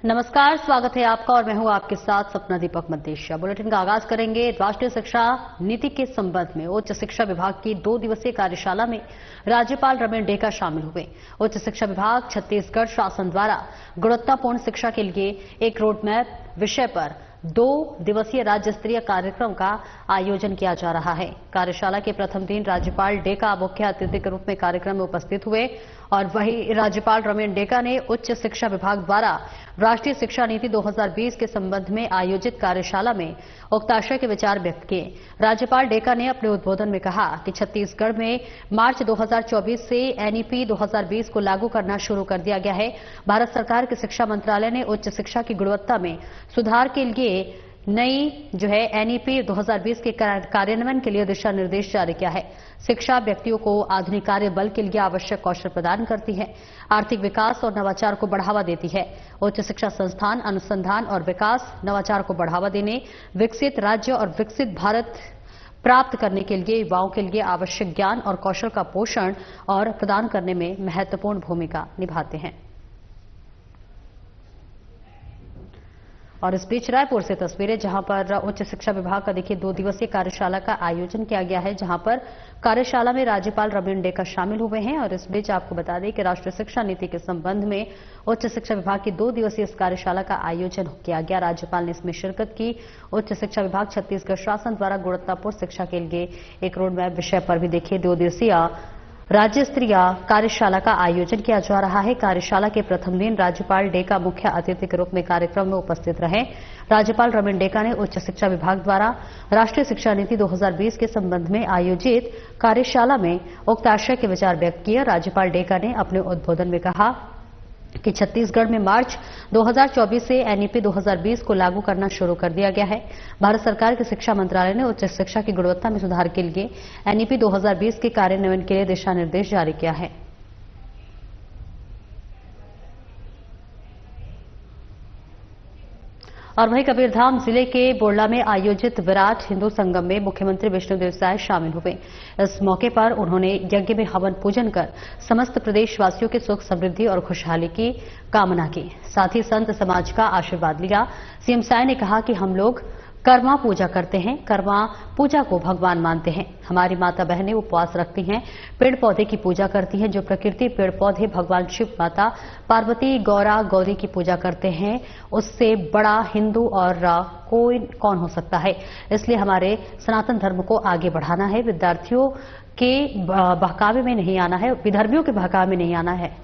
नमस्कार, स्वागत है आपका और मैं हूं आपके साथ सपना दीपक मद्देशिया। बुलेटिन का आगाज करेंगे राष्ट्रीय शिक्षा नीति के संबंध में। उच्च शिक्षा विभाग की 2 दिवसीय कार्यशाला में राज्यपाल रमेश डेका शामिल हुए। उच्च शिक्षा विभाग छत्तीसगढ़ शासन द्वारा गुणवत्तापूर्ण शिक्षा के लिए एक रोडमैप विषय पर 2 दिवसीय राज्य स्तरीय कार्यक्रम का आयोजन किया जा रहा है। कार्यशाला के प्रथम दिन राज्यपाल डेका मुख्य अतिथि के रूप में कार्यक्रम में उपस्थित हुए और वहीं राज्यपाल रमेश डेका ने उच्च शिक्षा विभाग द्वारा राष्ट्रीय शिक्षा नीति 2020 के संबंध में आयोजित कार्यशाला में उक्ताशय के विचार व्यक्त किए। राज्यपाल डेका ने अपने उद्बोधन में कहा कि छत्तीसगढ़ में मार्च 2024 से एनईपी 2020 को लागू करना शुरू कर दिया गया है। भारत सरकार के शिक्षा मंत्रालय ने उच्च शिक्षा की गुणवत्ता में सुधार के लिए नई एनईपी 2020 के कार्यान्वयन के लिए दिशा निर्देश जारी किया है। शिक्षा व्यक्तियों को आधुनिक कार्य बल के लिए आवश्यक कौशल प्रदान करती है, आर्थिक विकास और नवाचार को बढ़ावा देती है। उच्च शिक्षा संस्थान अनुसंधान और विकास नवाचार को बढ़ावा देने, विकसित राज्य और विकसित भारत प्राप्त करने के लिए युवाओं के लिए आवश्यक ज्ञान और कौशल का पोषण और प्रदान करने में महत्वपूर्ण भूमिका निभाते हैं। और इस बीच रायपुर से तस्वीरें, जहां पर उच्च शिक्षा विभाग का देखिए 2 दिवसीय कार्यशाला का आयोजन किया गया है, जहां पर कार्यशाला में राज्यपाल रमेश डेका शामिल हुए हैं। और इस बीच आपको बता दें कि राष्ट्रीय शिक्षा नीति के संबंध में उच्च शिक्षा विभाग की 2 दिवसीय इस कार्यशाला का आयोजन किया गया। राज्यपाल ने इसमें शिरकत की। उच्च शिक्षा विभाग छत्तीसगढ़ शासन द्वारा गुणवत्तापूर्ण शिक्षा के लिए एक रोडमैप विषय पर भी देखिए 2 दिवसीय राज्य स्तरीय कार्यशाला का आयोजन किया जा रहा है। कार्यशाला के प्रथम दिन राज्यपाल डेका मुख्य अतिथि के रूप में कार्यक्रम में उपस्थित रहे। राज्यपाल रमेश डेका ने उच्च शिक्षा विभाग द्वारा राष्ट्रीय शिक्षा नीति 2020 के संबंध में आयोजित कार्यशाला में उक्ताशय के विचार व्यक्त किए। राज्यपाल डेका ने अपने उद्बोधन में कहा कि छत्तीसगढ़ में मार्च 2024 से एनईपी 2020 को लागू करना शुरू कर दिया गया है। भारत सरकार के शिक्षा मंत्रालय ने उच्च शिक्षा की गुणवत्ता में सुधार के लिए एनईपी 2020 के कार्यान्वयन के लिए दिशा निर्देश जारी किया है। और वहीं कबीरधाम जिले के बोरला में आयोजित विराट हिंदू संगम में मुख्यमंत्री विष्णुदेव साय शामिल हुए। इस मौके पर उन्होंने यज्ञ में हवन पूजन कर समस्त प्रदेशवासियों के सुख समृद्धि और खुशहाली की कामना की। साथ ही संत समाज का आशीर्वाद लिया। सीएम साय ने कहा कि हम लोग कर्मा पूजा करते हैं, कर्मा पूजा को भगवान मानते हैं। हमारी माता बहनें उपवास रखती हैं, पेड़ पौधे की पूजा करती हैं। जो प्रकृति पेड़ पौधे भगवान शिव, माता पार्वती, गौरा गौरी की पूजा करते हैं, उससे बड़ा हिंदू और कोई कौन हो सकता है। इसलिए हमारे सनातन धर्म को आगे बढ़ाना है, विद्यार्थियों के बहकावे में नहीं आना है, विधर्मियों के बहकावे में नहीं आना है।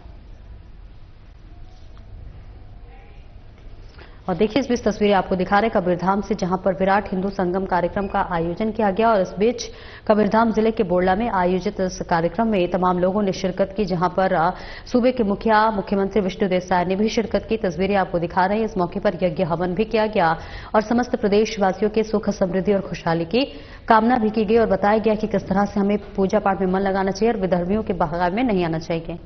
और देखिए इस बीच तस्वीरें आपको दिखा रहे कबीरधाम से, जहां पर विराट हिंदू संगम कार्यक्रम का आयोजन किया गया। और इस बीच कबीरधाम जिले के बोरला में आयोजित इस कार्यक्रम में तमाम लोगों ने शिरकत की, जहां पर सूबे के मुख्यमंत्री विष्णुदेव साय ने भी शिरकत की। तस्वीरें आपको दिखा रहे हैं। इस मौके पर यज्ञ हवन भी किया गया और समस्त प्रदेशवासियों के सुख समृद्धि और खुशहाली की कामना भी की गई और बताया गया कि किस तरह से हमें पूजा पाठ में मन लगाना चाहिए और विधर्मियों के बहकावे में नहीं आना चाहिए।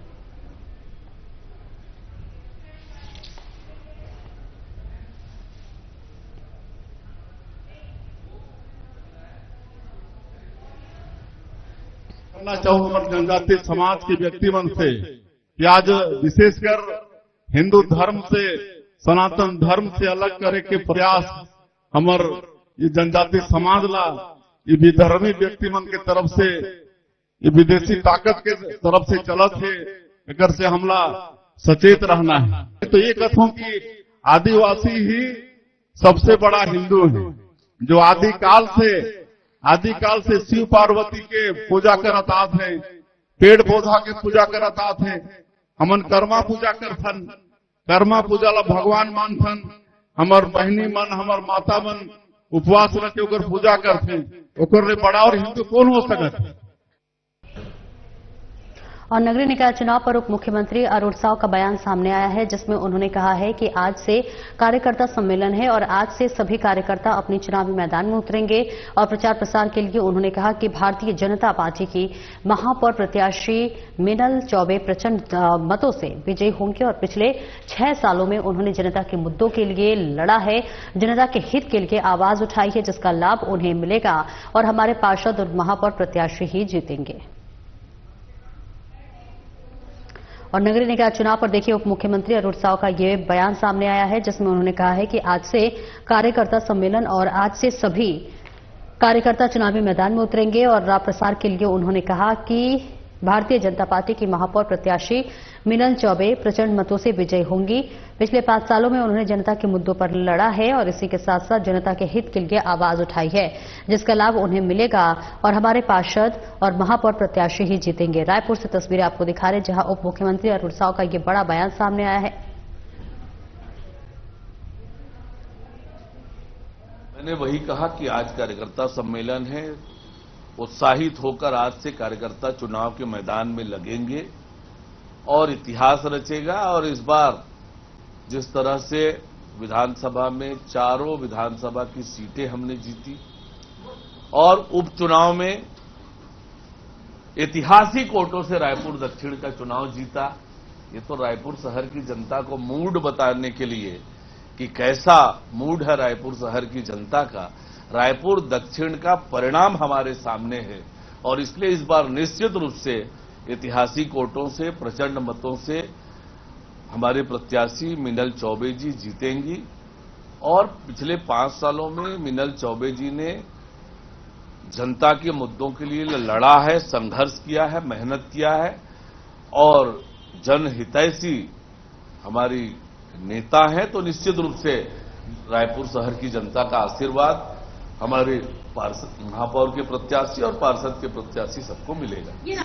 करना चाहूंगा जनजातीय समाज के व्यक्तिमन से कि आज विशेषकर हिंदू धर्म से, सनातन धर्म से अलग करे के प्रयास हमर ये जनजातीय समाज ला ये विधर्मी व्यक्तिमन के तरफ से, ये विदेशी ताकत के तरफ से चलत है। अगर से हमला सचेत रहना है। तो ये कथों कि आदिवासी ही सबसे बड़ा हिंदू है, जो आदिकाल से शिव पार्वती के पूजा करत आत है, पेड़ पौधा के पूजा करत आत है। हमन कर्मा पूजा करथन, कर्मा पूजा ला भगवान मानथन। हमर बहनी मन, हमर माता मन उपवास रख के ओकर पूजा करथे। ओकर ले बड़ा और हिंदू कौन हो सकत है। और नगरीय निकाय चुनाव पर उप मुख्यमंत्री अरुण साव का बयान सामने आया है, जिसमें उन्होंने कहा है कि आज से कार्यकर्ता सम्मेलन है और आज से सभी कार्यकर्ता अपने चुनावी मैदान में उतरेंगे। और प्रचार प्रसार के लिए उन्होंने कहा कि भारतीय जनता पार्टी की महापौर प्रत्याशी मीनल चौबे प्रचंड मतों से विजयी होंगे और पिछले 6 सालों में उन्होंने जनता के मुद्दों के लिए लड़ा है, जनता के हित के लिए आवाज उठाई है, जिसका लाभ उन्हें मिलेगा और हमारे पार्षद और महापौर प्रत्याशी ही जीतेंगे। और नगरीय निकाय चुनाव पर देखिए उप मुख्यमंत्री अरुण साव का ये बयान सामने आया है, जिसमें उन्होंने कहा है कि आज से कार्यकर्ता सम्मेलन और आज से सभी कार्यकर्ता चुनावी मैदान में उतरेंगे। और प्रसार के लिए उन्होंने कहा कि भारतीय जनता पार्टी की महापौर प्रत्याशी मिनल चौबे प्रचंड मतों से विजयी होंगी। पिछले 5 सालों में उन्होंने जनता के मुद्दों पर लड़ा है और इसी के साथ साथ जनता के हित के लिए आवाज उठाई है, जिसका लाभ उन्हें मिलेगा और हमारे पार्षद और महापौर प्रत्याशी ही जीतेंगे। रायपुर से तस्वीरें आपको दिखा रहे, जहां उप मुख्यमंत्री अरुण साव का ये बड़ा बयान सामने आया है। मैंने वही कहा कि आज कार्यकर्ता सम्मेलन है, उत्साहित होकर आज से कार्यकर्ता चुनाव के मैदान में लगेंगे और इतिहास रचेगा। और इस बार जिस तरह से विधानसभा में चारों विधानसभा की सीटें हमने जीती और उपचुनाव में ऐतिहासिक वोटों से रायपुर दक्षिण का चुनाव जीता, ये तो रायपुर शहर की जनता को मूड बताने के लिए कि कैसा मूड है रायपुर शहर की जनता का। रायपुर दक्षिण का परिणाम हमारे सामने है और इसलिए इस बार निश्चित रूप से ऐतिहासिक वोटों से, प्रचंड मतों से हमारे प्रत्याशी मिनल चौबे जी जीतेंगी। और पिछले 5 सालों में मिनल चौबे जी ने जनता के मुद्दों के लिए लड़ा है, संघर्ष किया है, मेहनत किया है और जनहितैषी हमारी नेता हैं। तो निश्चित रूप से रायपुर शहर की जनता का आशीर्वाद हमारे महापौर के प्रत्याशी और पार्षद के प्रत्याशी सबको मिलेगा।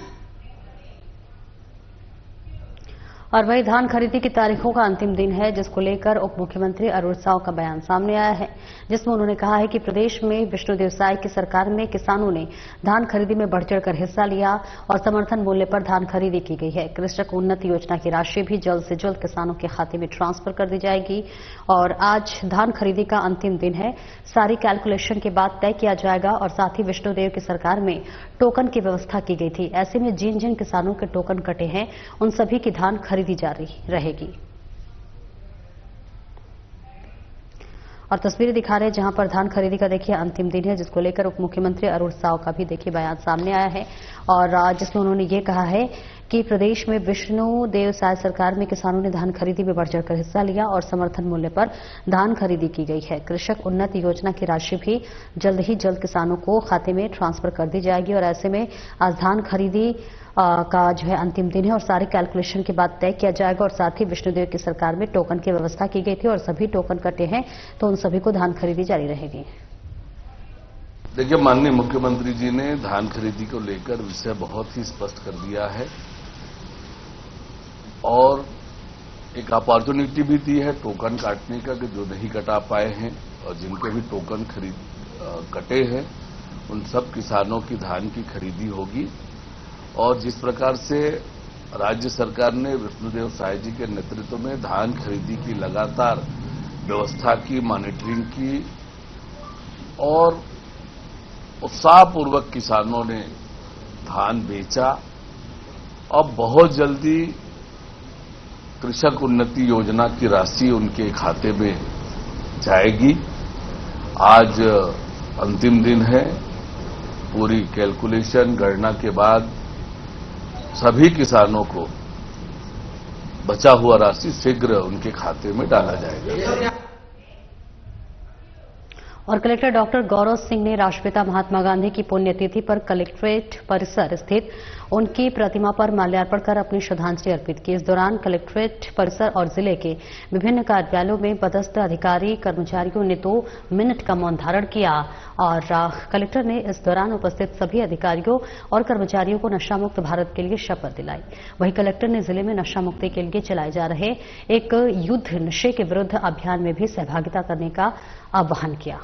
और वही धान खरीदी की तारीखों का अंतिम दिन है, जिसको लेकर उप मुख्यमंत्री अरुण साव का बयान सामने आया है, जिसमें उन्होंने कहा है कि प्रदेश में विष्णुदेव साय की सरकार में किसानों ने धान खरीदी में बढ़ चढ़कर हिस्सा लिया और समर्थन मूल्य पर धान खरीदी की गई है। कृषक उन्नति योजना की राशि भी जल्द से जल्द किसानों के खाते में ट्रांसफर कर दी जाएगी। और आज धान खरीदी का अंतिम दिन है, सारी कैलकुलेशन के बाद तय किया जाएगा और साथ ही विष्णुदेव की सरकार में टोकन की व्यवस्था की गई थी। ऐसे में जिन जिन किसानों के टोकन कटे हैं उन सभी की धान खरीदी जारी रहेगी। और तस्वीरें दिखा रहे हैं जहां पर धान खरीदी का देखिए अंतिम दिन है, जिसको लेकर उप मुख्यमंत्री अरुण साव का भी देखिए बयान सामने आया है और जिसमें उन्होंने ये कहा है कि प्रदेश में विष्णुदेव साय सरकार में किसानों ने धान खरीदी में बढ़ चढ़कर हिस्सा लिया और समर्थन मूल्य पर धान खरीदी की गई है। कृषक उन्नति योजना की राशि भी जल्द ही जल्द किसानों को खाते में ट्रांसफर कर दी जाएगी और ऐसे में आज धान खरीदी का जो है अंतिम दिन है और सारे कैलकुलेशन के बाद तय किया जाएगा और साथ ही विष्णुदेव की सरकार में टोकन की व्यवस्था की गई थी और सभी टोकन कटे हैं तो उन सभी को धान खरीदी जारी रहेगी। देखिए, माननीय मुख्यमंत्री जी ने धान खरीदी को लेकर विषय बहुत ही स्पष्ट कर दिया है और एक अपॉर्चुनिटी भी दी है टोकन काटने का कि जो नहीं कटा पाए हैं और जिनके भी टोकन कटे हैं उन सब किसानों की धान की खरीदी होगी। और जिस प्रकार से राज्य सरकार ने विष्णुदेव साय जी के नेतृत्व में धान खरीदी की लगातार व्यवस्था की, मॉनिटरिंग की और उत्साहपूर्वक किसानों ने धान बेचा। अब बहुत जल्दी कृषक उन्नति योजना की राशि उनके खाते में जाएगी। आज अंतिम दिन है, पूरी कैलकुलेशन गणना के बाद सभी किसानों को बचा हुआ राशि शीघ्र उनके खाते में डाला जाएगा। और कलेक्टर डॉक्टर गौरव सिंह ने राष्ट्रपिता महात्मा गांधी की पुण्यतिथि पर कलेक्ट्रेट परिसर स्थित उनकी प्रतिमा पर माल्यार्पण कर अपनी श्रद्धांजलि अर्पित की। इस दौरान कलेक्ट्रेट परिसर और जिले के विभिन्न कार्यालयों में पदस्थ अधिकारी कर्मचारियों ने 2 मिनट का मौन धारण किया और कलेक्टर ने इस दौरान उपस्थित सभी अधिकारियों और कर्मचारियों को नशा मुक्त भारत के लिए शपथ दिलाई। वहीं कलेक्टर ने जिले में नशा मुक्ति के लिए चलाए जा रहे एक युद्ध नशे के विरुद्ध अभियान में भी सहभागिता करने का आह्वान किया।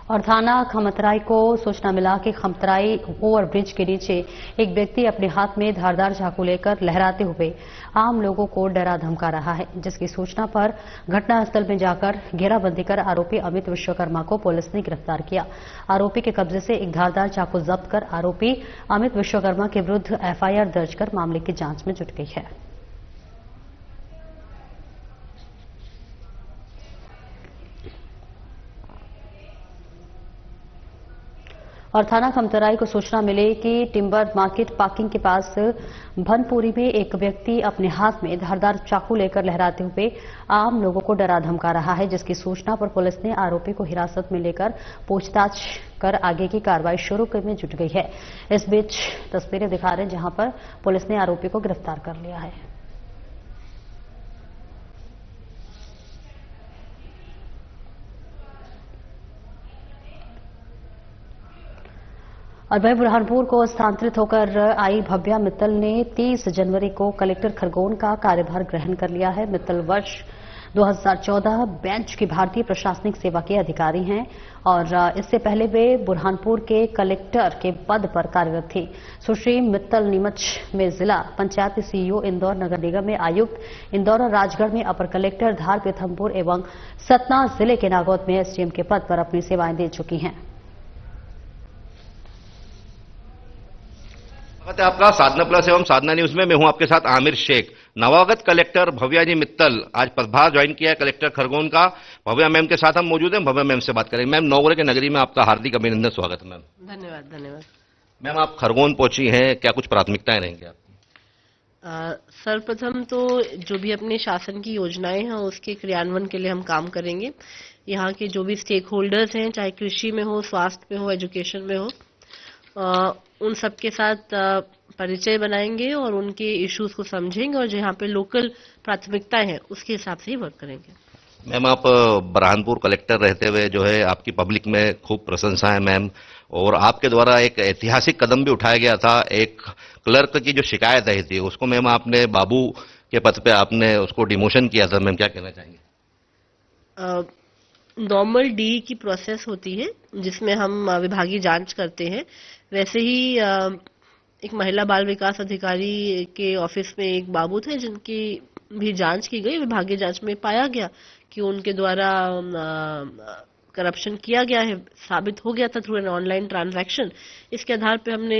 और थाना खमतराई को सूचना मिला कि खमतराई ओवरब्रिज के नीचे एक व्यक्ति अपने हाथ में धारदार चाकू लेकर लहराते हुए आम लोगों को डरा धमका रहा है, जिसकी सूचना पर घटनास्थल में जाकर घेराबंदी कर आरोपी अमित विश्वकर्मा को पुलिस ने गिरफ्तार किया। आरोपी के कब्जे से एक धारदार चाकू जब्त कर आरोपी अमित विश्वकर्मा के विरुद्ध एफआईआर दर्ज कर मामले की जांच में जुट गई है। और थाना खमतराई को सूचना मिली कि टिम्बर मार्केट पार्किंग के पास भनपुरी में एक व्यक्ति अपने हाथ में धारदार चाकू लेकर लहराते हुए आम लोगों को डरा धमका रहा है, जिसकी सूचना पर पुलिस ने आरोपी को हिरासत में लेकर पूछताछ कर आगे की कार्रवाई शुरू करने में जुट गई है। इस बीच तस्वीरें दिखा रहे हैं जहां पर पुलिस ने आरोपी को गिरफ्तार कर लिया है। और वह बुरहानपुर को स्थानांतरित होकर आई भव्या मित्तल ने 30 जनवरी को कलेक्टर खरगोन का कार्यभार ग्रहण कर लिया है। मित्तल वर्ष 2014 बेंच की भारतीय प्रशासनिक सेवा के अधिकारी हैं और इससे पहले वे बुरहानपुर के कलेक्टर के पद पर कार्यरत थी। सुश्री मित्तल नीमच में जिला पंचायत सीईओ, इंदौर नगर निगम में आयुक्त, इंदौर और राजगढ़ में अपर कलेक्टर, धार, पीथमपुर एवं सतना जिले के नागौद में एसडीएम के पद पर अपनी सेवाएं दे चुकी हैं। स्वागत है आपका साधना प्लस एवं साधना न्यूज में। मैं हूं आपके साथ आमिर शेख। नवागत कलेक्टर भव्या जी मित्तल आज पदभार ज्वाइन किया है कलेक्टर खरगोन का। भव्या मैम के साथ हम मौजूद हैं, भव्या मैम से बात करेंगे। मैम, नवग्रह के नगरी में आपका हार्दिक अभिनंदन, स्वागत है मैम। धन्यवाद। मैम, आप खरगोन पहुंची हैं, क्या कुछ प्राथमिकताएं रहेंगी आपकी? सर्वप्रथम तो जो भी अपने शासन की योजनाएं हैं उसके क्रियान्वयन के लिए हम काम करेंगे। यहाँ के जो भी स्टेक होल्डर्स हैं, चाहे कृषि में हो, स्वास्थ्य में हो, एजुकेशन में हो, उन सबके साथ परिचय बनाएंगे और उनके इश्यूज को समझेंगे और जहाँ पे लोकल प्राथमिकताएं हैं उसके हिसाब से ही वर्क करेंगे। मैम, आप बुरहानपुर कलेक्टर रहते हुए जो है आपकी पब्लिक में खूब प्रशंसा है मैम, और आपके द्वारा एक ऐतिहासिक कदम भी उठाया गया था। एक क्लर्क की जो शिकायत आई थी उसको मैम आपने बाबू के पद पे आपने उसको डिमोशन किया था। मैम, क्या कहना चाहेंगे? नॉर्मल डी की प्रोसेस होती है जिसमें हम विभागीय जांच करते हैं। वैसे ही एक महिला बाल विकास अधिकारी के ऑफिस में एक बाबू थे जिनकी भी जांच की गई। विभागीय जांच में पाया गया कि उनके द्वारा करप्शन किया गया है, साबित हो गया था थ्रू एन ऑनलाइन ट्रांजैक्शन। इसके आधार पे हमने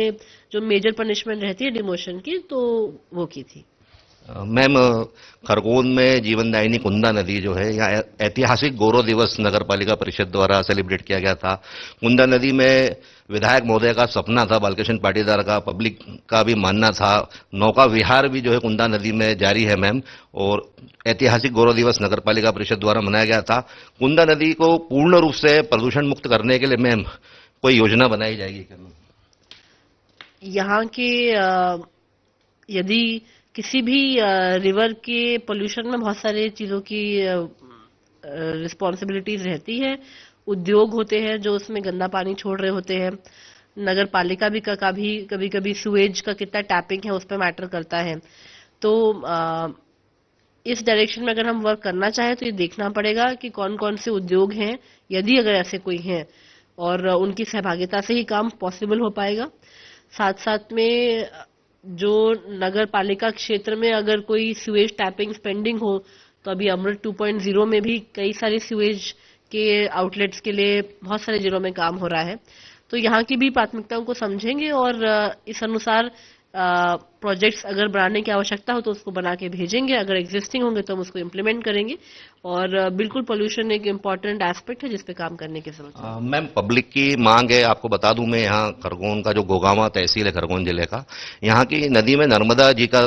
जो मेजर पनिशमेंट रहती है डिमोशन की, तो वो की थी। मैम, खरगोन में जीवनदायिनी कुंदा नदी जो है, यहाँ ऐतिहासिक गौरव दिवस नगर पालिका परिषद द्वारा सेलिब्रेट किया गया था। कुंदा नदी में विधायक महोदय का सपना था, बालकृष्ण पाटीदार का, पब्लिक का भी मानना था। नौका विहार भी जो है कुंदा नदी में जारी है मैम, और ऐतिहासिक गौरव दिवस नगर पालिका परिषद द्वारा मनाया गया था। कुंदा नदी को पूर्ण रूप से प्रदूषण मुक्त करने के लिए मैम कोई योजना बनाई जाएगी क्या? यहाँ के यदि किसी भी रिवर के पोल्यूशन में बहुत सारे चीजों की रिस्पॉन्सिबिलिटीज रहती है। उद्योग होते हैं जो उसमें गंदा पानी छोड़ रहे होते हैं। नगर पालिका भी कभी कभी सुएज का कितना टैपिंग है उस पर मैटर करता है। तो इस डायरेक्शन में अगर हम वर्क करना चाहें तो ये देखना पड़ेगा कि कौन कौन से उद्योग हैं, यदि अगर ऐसे कोई हैं, और उनकी सहभागिता से ही काम पॉसिबल हो पाएगा। साथ साथ में जो नगर पालिका क्षेत्र में अगर कोई सीवेज टैपिंग पेंडिंग हो, तो अभी अमृत 2.0 में भी कई सारे सीवेज के आउटलेट्स के लिए बहुत सारे जिलों में काम हो रहा है। तो यहाँ की भी प्राथमिकताओं को समझेंगे और इस अनुसार प्रोजेक्ट्स अगर बनाने की आवश्यकता हो तो उसको बना के भेजेंगे। अगर एग्जिस्टिंग होंगे तो हम उसको इम्प्लीमेंट करेंगे। और बिल्कुल पोल्यूशन एक इम्पॉर्टेंट एस्पेक्ट है जिस पे काम करने की जरूरत है। मैम, पब्लिक की मांग है, आपको बता दूं मैं, यहाँ खरगोन का जो गोगावा तहसील है खरगोन जिले का, यहाँ की नदी में नर्मदा जी का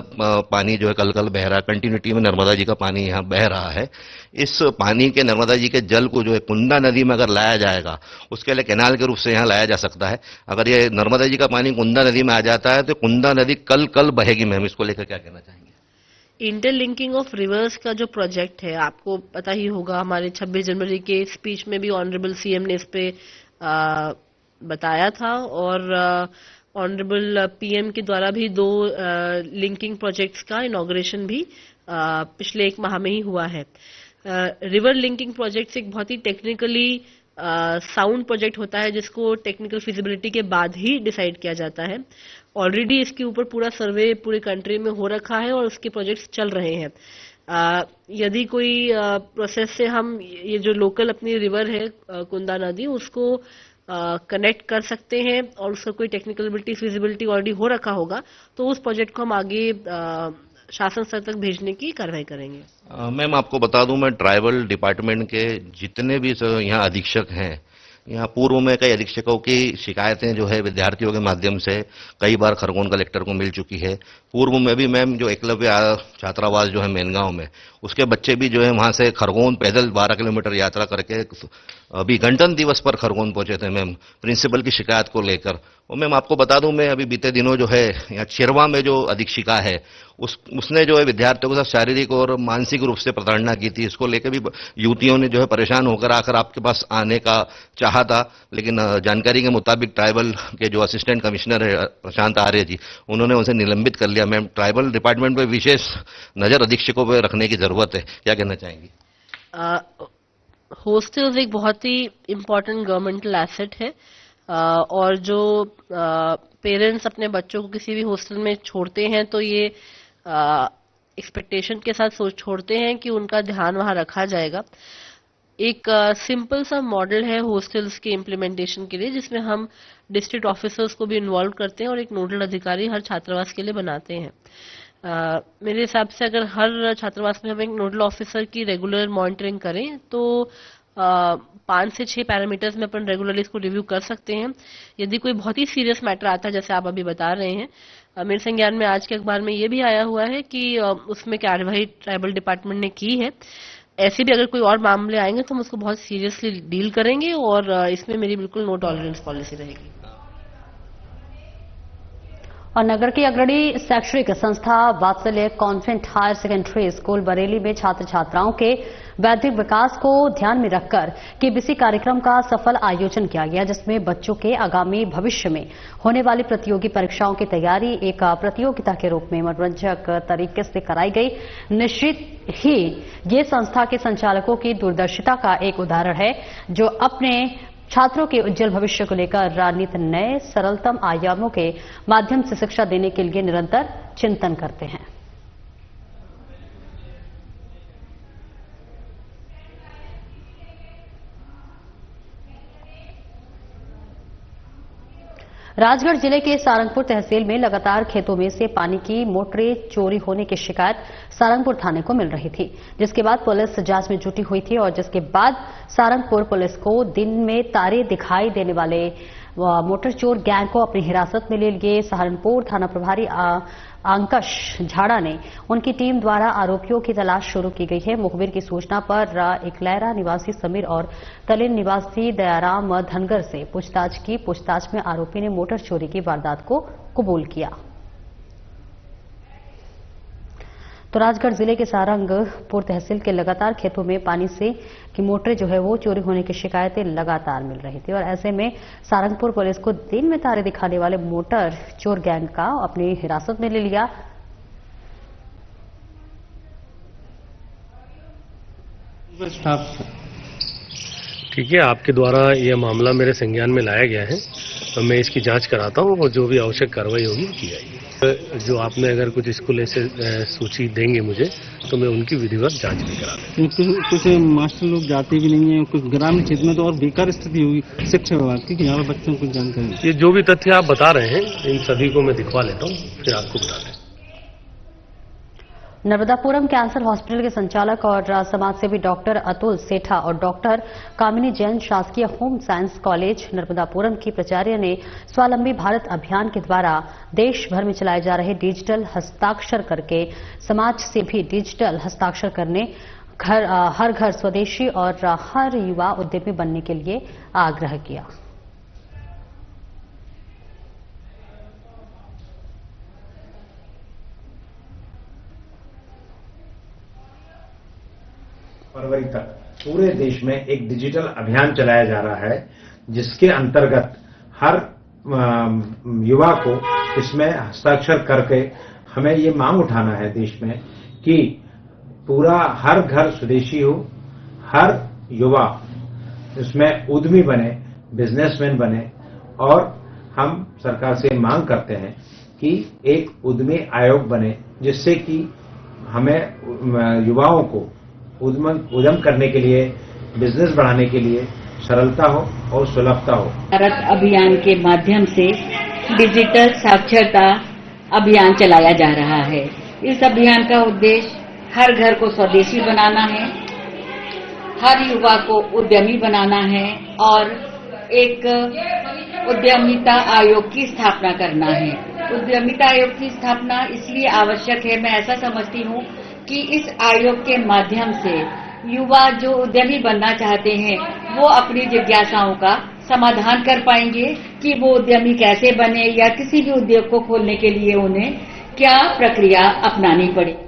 पानी जो है कल कल बह रहा है। कंटिन्यूटी में नर्मदा जी का पानी यहाँ बह रहा है। इस पानी के, नर्मदा जी के जल को जो है कुंदा नदी में अगर लाया जाएगा, उसके लिए कैनाल के रूप से यहाँ लाया जा सकता है। अगर ये नर्मदा जी का पानी कुंदा नदी में आ जाता है तो कुंदा नदी कल कल बहेगी। मैम, इसको लेकर क्या कहना चाहेंगे? इंटरलिंकिंग ऑफ रिवर्स का जो प्रोजेक्ट है, आपको पता ही होगा, हमारे 26 जनवरी के स्पीच में भी ऑनरेबल सीएम ने इस पे बताया था, और ऑनरेबल पीएम के द्वारा भी 2 लिंकिंग प्रोजेक्ट्स का इनॉग्रेशन भी पिछले 1 माह में ही हुआ है। रिवर लिंकिंग प्रोजेक्ट्स एक बहुत ही टेक्निकली साउंड प्रोजेक्ट होता है जिसको टेक्निकल फिजिबिलिटी के बाद ही डिसाइड किया जाता है। ऑलरेडी इसके ऊपर पूरा सर्वे पूरे कंट्री में हो रखा है और उसके प्रोजेक्ट्स चल रहे हैं। यदि कोई प्रोसेस से हम ये जो लोकल अपनी रिवर है कुंदा नदी, उसको कनेक्ट कर सकते हैं और उसका कोई टेक्निकलिटी फिजिबिलिटी ऑलरेडी हो रखा होगा, तो उस प्रोजेक्ट को हम आगे शासन स्तर तक भेजने की कार्रवाई करेंगे। मैम, आपको बता दूं, मैं ट्राइबल डिपार्टमेंट के जितने भी यहाँ अधीक्षक हैं, यहाँ पूर्व में कई अधीक्षकों की शिकायतें जो है विद्यार्थियों के माध्यम से कई बार खरगोन कलेक्टर को मिल चुकी है। पूर्व में भी मैम जो एकलव्य छात्रावास जो है मेनगांव में, उसके बच्चे भी जो है वहां से खरगोन पैदल 12 किलोमीटर यात्रा करके अभी गणतंत्र दिवस पर खरगोन पहुंचे थे मैम, प्रिंसिपल की शिकायत को लेकर। और मैम आपको बता दूं, मैं अभी बीते दिनों जो है यहाँ छिरवा में जो अधीक्षिका है उसने जो है विद्यार्थियों के साथ शारीरिक और मानसिक रूप से प्रताड़ना की थी। इसको लेकर भी युवतियों ने जो है परेशान होकर आकर आपके पास आने का चाहा था, लेकिन जानकारी के मुताबिक ट्राइबल के जो असिस्टेंट कमिश्नर है प्रशांत आर्य जी, उन्होंने उसे निलंबित कर लिया। मैम ट्राइबल डिपार्टमेंट में विशेष नजर अधीक्षकों पर रखने की जरूरत है, क्या कहना चाहेंगी? हॉस्टल्स एक बहुत ही इम्पोर्टेंट गवर्नमेंटल एसेट है और जो पेरेंट्स अपने बच्चों को किसी भी हॉस्टल में छोड़ते हैं तो ये एक्सपेक्टेशन के साथ सोच छोड़ते हैं कि उनका ध्यान वहां रखा जाएगा। एक सिंपल सा मॉडल है हॉस्टल्स के इम्प्लीमेंटेशन के लिए, जिसमें हम डिस्ट्रिक्ट ऑफिसर्स को भी इन्वॉल्व करते हैं और एक नोडल अधिकारी हर छात्रावास के लिए बनाते हैं। मेरे हिसाब से अगर हर छात्रावास में हम एक नोडल ऑफिसर की रेगुलर मॉनिटरिंग करें तो 5 से 6 पैरामीटर्स में अपन रेगुलरली इसको रिव्यू कर सकते हैं। यदि कोई बहुत ही सीरियस मैटर आता है, जैसे आप अभी बता रहे हैं, मेरे संज्ञान में आज के अखबार में ये भी आया हुआ है कि उसमें कार्यवाही ट्राइबल डिपार्टमेंट ने की है। ऐसे भी अगर कोई और मामले आएंगे तो हम उसको बहुत सीरियसली डील करेंगे और इसमें मेरी बिल्कुल नो टॉलरेंस पॉलिसी रहेगी। और नगर की अग्रणी शैक्षणिक संस्था Vatsalya convent higher secondary school Bareilly में छात्र छात्राओं के बौद्धिक विकास को ध्यान में रखकर केबीसी कार्यक्रम का सफल आयोजन किया गया, जिसमें बच्चों के आगामी भविष्य में होने वाली प्रतियोगी परीक्षाओं की तैयारी एक प्रतियोगिता के रूप में मनोरंजक तरीके से कराई गई। निश्चित ही ये संस्था के संचालकों की दूरदर्शिता का एक उदाहरण है, जो अपने छात्रों के उज्जवल भविष्य को लेकर रणनीति नए सरलतम आयामों के माध्यम से शिक्षा देने के लिए निरंतर चिंतन करते हैं। राजगढ़ जिले के सारंगपुर तहसील में लगातार खेतों में से पानी की मोटरें चोरी होने की शिकायत सारंगपुर थाने को मिल रही थी, जिसके बाद पुलिस जांच में जुटी हुई थी और जिसके बाद सारंगपुर पुलिस को दिन में तारे दिखाई देने वाले मोटर चोर गैंग को अपनी हिरासत में ले लिए। सहारनपुर थाना प्रभारी अंकश झाड़ा ने उनकी टीम द्वारा आरोपियों की तलाश शुरू की गई है। मुखबिर की सूचना पर इकलैरा निवासी समीर और तलेन निवासी दयाराम धनगर से पूछताछ की। पूछताछ में आरोपी ने मोटर चोरी की वारदात को कबूल किया। तो राजगढ़ जिले के सारंगपुर तहसील के लगातार खेतों में पानी से की मोटरें जो है वो चोरी होने की शिकायतें लगातार मिल रही थी और ऐसे में सारंगपुर पुलिस को दिन में तारे दिखाने वाले मोटर चोर गैंग का अपनी हिरासत में ले लिया। ठीक है, आपके द्वारा यह मामला मेरे संज्ञान में लाया गया है तो मैं इसकी जांच कराता हूं और जो भी आवश्यक कार्रवाई होगी वो की जाएगी। जो आपने अगर कुछ स्कूल ऐसे सूची देंगे मुझे तो मैं उनकी विधिवत जांच भी करा दूंगा। कुछ मास्टर लोग जाते भी नहीं है, कुछ ग्रामीण क्षेत्र में तो और बेकार स्थिति होगी शिक्षा विभाग की, यहाँ पर बच्चों को जानकारी। ये जो भी तथ्य आप बता रहे हैं इन सभी को मैं दिखवा लेता हूँ, फिर आपको बता दें। नर्मदापुरम कैंसर हॉस्पिटल के संचालक और समाजसेवी डॉक्टर अतुल सेठा और डॉक्टर कामिनी जैन शासकीय होम साइंस कॉलेज नर्मदापुरम की प्राचार्य ने स्वावलंबी भारत अभियान के द्वारा देश भर में चलाए जा रहे डिजिटल हस्ताक्षर करके समाज से भी डिजिटल हस्ताक्षर करने, हर घर स्वदेशी और हर युवा उद्यमी बनने के लिए आग्रह किया। फरवरी तक पूरे देश में एक डिजिटल अभियान चलाया जा रहा है, जिसके अंतर्गत हर युवा को इसमें हस्ताक्षर करके हमें ये मांग उठाना है देश में कि पूरा हर घर स्वदेशी हो, हर युवा इसमें उद्यमी बने, बिजनेसमैन बने। और हम सरकार से मांग करते हैं कि एक उद्यमी आयोग बने, जिससे कि हमें युवाओं को उद्यम करने के लिए, बिजनेस बढ़ाने के लिए सरलता हो और सुलभता हो। भारत अभियान के माध्यम से डिजिटल साक्षरता अभियान चलाया जा रहा है। इस अभियान का उद्देश्य हर घर को स्वदेशी बनाना है, हर युवा को उद्यमी बनाना है और एक उद्यमिता आयोग की स्थापना करना है। उद्यमिता आयोग की स्थापना इसलिए आवश्यक है, मैं ऐसा समझती हूँ कि इस आयोग के माध्यम से युवा जो उद्यमी बनना चाहते हैं वो अपनी जिज्ञासाओं का समाधान कर पाएंगे कि वो उद्यमी कैसे बने या किसी भी उद्योग को खोलने के लिए उन्हें क्या प्रक्रिया अपनानी पड़े।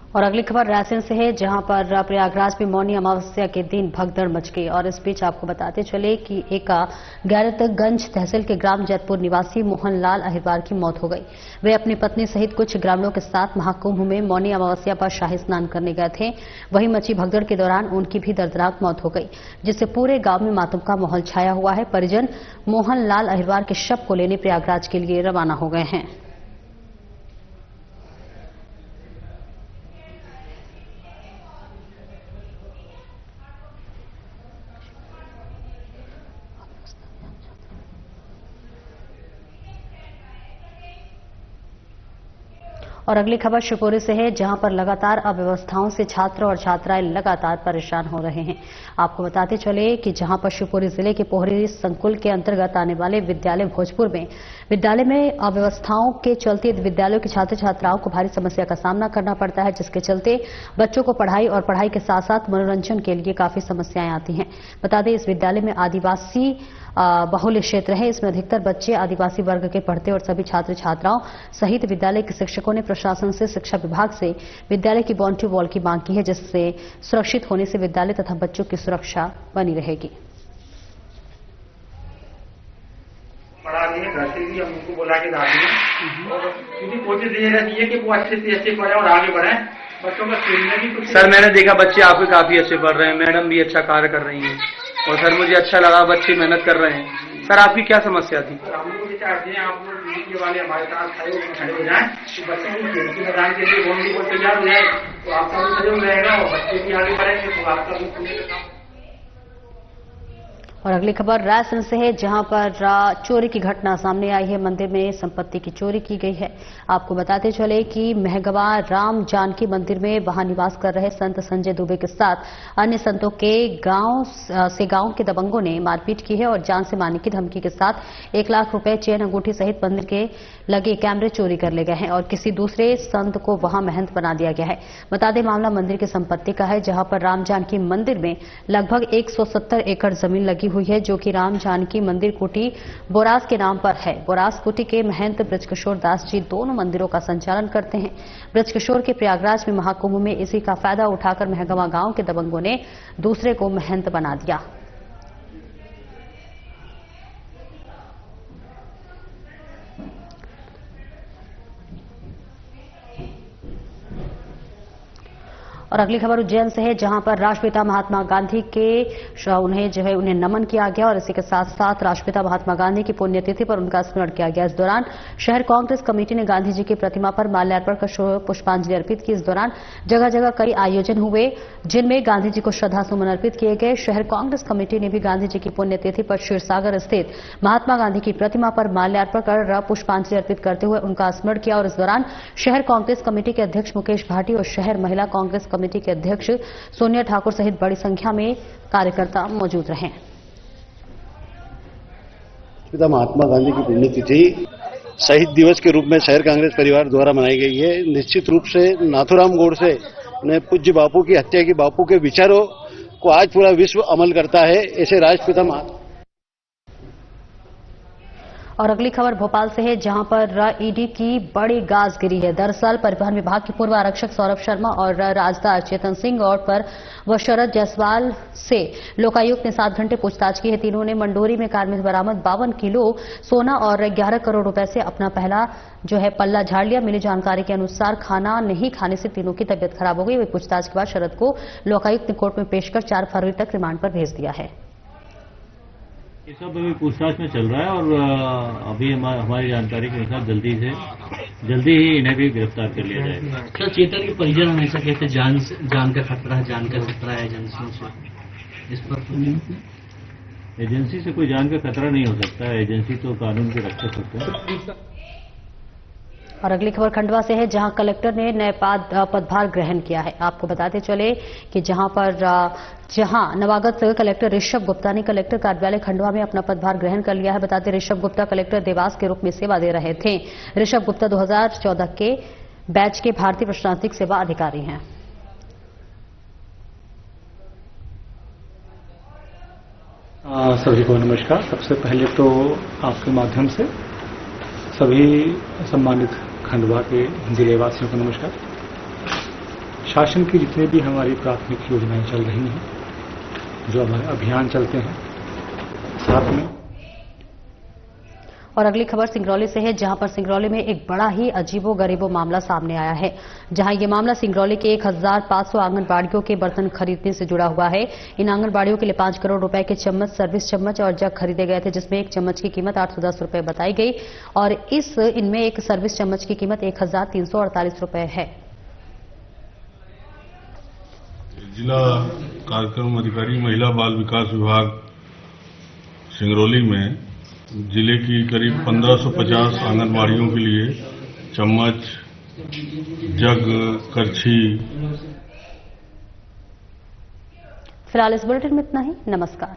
और अगली खबर रायसेन से है, जहां पर प्रयागराज में मौनी अमावस्या के दिन भगदड़ मच गई। और इस बीच आपको बताते चले कि एक गैरतगंज तहसील के ग्राम जैतपुर निवासी मोहनलाल अहिरवार की मौत हो गई। वे अपनी पत्नी सहित कुछ ग्रामीणों के साथ महाकुंभ में मौनी अमावस्या पर शाही स्नान करने गए थे। वहीं मची भगदड़ के दौरान उनकी भी दर्दनाक मौत हो गई, जिससे पूरे गांव में मातम का माहौल छाया हुआ है। परिजन मोहनलाल अहिरवार के शव को लेने प्रयागराज के लिए रवाना हो गए हैं। और अगली खबर शिवपुरी से है, जहां पर लगातार अव्यवस्थाओं से छात्र और छात्राएं लगातार परेशान हो रहे हैं। आपको बताते चले कि जहां पर शिवपुरी जिले के पोहरी संकुल के अंतर्गत आने वाले विद्यालय भोजपुर में विद्यालय में अव्यवस्थाओं के चलते विद्यालयों के छात्र छात्राओं को भारी समस्या का सामना करना पड़ता है, जिसके चलते बच्चों को पढ़ाई और पढ़ाई के साथ साथ मनोरंजन के लिए काफी समस्याएं आती हैं। बता दें, इस विद्यालय में आदिवासी बहुल्य क्षेत्र है। इसमें अधिकतर बच्चे आदिवासी वर्ग के पढ़ते और सभी छात्र छात्राओं सहित विद्यालय के शिक्षकों ने प्रशासन से शिक्षा विभाग से विद्यालय की बाउंड्री वॉल की मांग की है, जिससे सुरक्षित होने से विद्यालय तथा बच्चों की सुरक्षा बनी रहेगी। पढ़ा दिए, घर से भी हम उनको बुला के ला दिए और पूरी कोशिश ये रहती है कि वो अच्छे से अच्छे पढ़े और आगे बढ़े। बच्चों का खेलने भी कुछ सर मैंने देखा बच्चे आपके काफी अच्छे पढ़ रहे हैं, मैडम भी अच्छा कार्य कर रही हैं और सर मुझे अच्छा लगा बच्चे मेहनत कर रहे हैं। सर आपकी क्या समस्या थी? हम लोग भी चाहते हैं आप लोग मीडिया वाले हमारे साथ खड़े हो जाएं तो बच्चों को खेल के मैदान के लिए बाउंड्री को तैयार हो जाए तो आपका भी सहयोग रहेगा और बच्चे भी आगे बढ़ेंगे तो आपका भी खुले का काम। और अगली खबर रायसेन से है, जहां पर चोरी की घटना सामने आई है। मंदिर में संपत्ति की चोरी की गई है। आपको बताते चले कि महगवा राम जानकी मंदिर में वहां निवास कर रहे संत संजय दुबे के साथ अन्य संतों के गांव के दबंगों ने मारपीट की है और जान से मारने की धमकी के साथ 1 लाख रुपए, चेन, अंगूठी सहित मंदिर के लगे कैमरे चोरी कर ले गए हैं और किसी दूसरे संत को वहां महंत बना दिया गया है। बता दें, मामला मंदिर की संपत्ति का है, जहां पर राम जानकी मंदिर में लगभग 170 एकड़ जमीन लगी हुई है, जो कि राम जानकी मंदिर कुटी बोरास के नाम पर है। बोरास कुटी के महंत ब्रजकिशोर दास जी दोनों मंदिरों का संचालन करते हैं। ब्रजकिशोर के प्रयागराज में महाकुंभ में इसी का फायदा उठाकर महगवा गांव के दबंगों ने दूसरे को महंत बना दिया। और अगली खबर उज्जैन से है, जहां पर राष्ट्रपिता महात्मा गांधी के उन्हें नमन किया गया और इसी के साथ साथ राष्ट्रपिता महात्मा गांधी की पुण्यतिथि पर उनका स्मरण किया गया। इस दौरान शहर कांग्रेस कमेटी ने गांधी जी की प्रतिमा पर माल्यार्पण कर पुष्पांजलि अर्पित की। इस दौरान जगह जगह कई आयोजन हुए, जिनमें गांधी जी को श्रद्धा सुमन अर्पित किए गए। शहर कांग्रेस कमेटी ने भी गांधी जी की पुण्यतिथि पर क्षीरसागर स्थित महात्मा गांधी की प्रतिमा पर माल्यार्पण कर पुष्पांजलि अर्पित करते हुए उनका स्मरण किया। और इस दौरान शहर कांग्रेस कमेटी के अध्यक्ष मुकेश भाटी और शहर महिला कांग्रेस कमेटी के अध्यक्ष सोनिया ठाकुर सहित बड़ी संख्या में कार्यकर्ता मौजूद रहे। पिता महात्मा गांधी की पुण्यतिथि शहीद दिवस के रूप में शहर कांग्रेस परिवार द्वारा मनाई गई है। निश्चित रूप से नाथूराम गोडसे ने पूज्य बापू की हत्या की, बापू के विचारों को आज पूरा विश्व अमल करता है। ऐसे राष्ट्रपिता महात्मा। और अगली खबर भोपाल से है, जहां पर ईडी की बड़ी गाज गिरी है। दरअसल परिवहन विभाग के पूर्व आरक्षक सौरभ शर्मा और राजदार चेतन सिंह और पर व शरद जायसवाल से लोकायुक्त ने 7 घंटे पूछताछ की है। तीनों ने मंडोरी में कार में बरामद 52 किलो सोना और 11 करोड़ रुपए से अपना पहला पल्ला झाड़ लिया। मिली जानकारी के अनुसार खाना नहीं खाने से तीनों की तबियत खराब हो गई। वही पूछताछ के बाद शरद को लोकायुक्त ने कोर्ट में पेश कर 4 फरवरी तक रिमांड पर भेज दिया है। ये सब अभी पूछताछ में चल रहा है और अभी हमारी जानकारी के अनुसार जल्दी ही इन्हें भी गिरफ्तार कर लिया जाएगा। सर, चेतन के परिजन हमेशा कहते जान का खतरा है एजेंसियों से, इस पर एजेंसी से कोई जान का खतरा नहीं हो सकता है। एजेंसी तो कानून के रक्षक होते हैं। और अगली खबर खंडवा से है, जहां कलेक्टर ने नए पदभार ग्रहण किया है। आपको बताते चले कि जहां पर जहां नवागत कलेक्टर ऋषभ गुप्ता ने कलेक्टर कार्यालय खंडवा में अपना पदभार ग्रहण कर लिया है। बताते ऋषभ गुप्ता कलेक्टर देवास के रूप में सेवा दे रहे थे। ऋषभ गुप्ता 2014 के बैच के भारतीय प्रशासनिक सेवा अधिकारी हैं। सभी को नमस्कार। सबसे पहले तो आपके माध्यम से सभी सम्मानित खंडवा के जिलेवासियों को नमस्कार। शासन की जितने भी हमारी प्राथमिक योजनाएं चल रही हैं, जो हमारे अभियान चलते हैं, साथ में और अगली खबर सिंगरौली से है, जहां पर सिंगरौली में एक बड़ा ही अजीबो-गरीबो मामला सामने आया है। जहां ये मामला सिंगरौली के 1500 आंगनबाड़ियों के बर्तन खरीदने से जुड़ा हुआ है। इन आंगनबाड़ियों के लिए 5 करोड़ रुपए के चम्मच, सर्विस चम्मच और जग खरीदे गए थे, जिसमें एक चम्मच की कीमत 810 रुपए बताई गई और इनमें एक सर्विस चम्मच की कीमत 1348 रुपए है। जिला कार्यक्रम अधिकारी महिला बाल विकास विभाग सिंगरौली में जिले की करीब 1550 आंगनबाड़ियों के लिए चम्मच, जग, करछी। फिलहाल इस बुलेटिन में इतना ही। नमस्कार।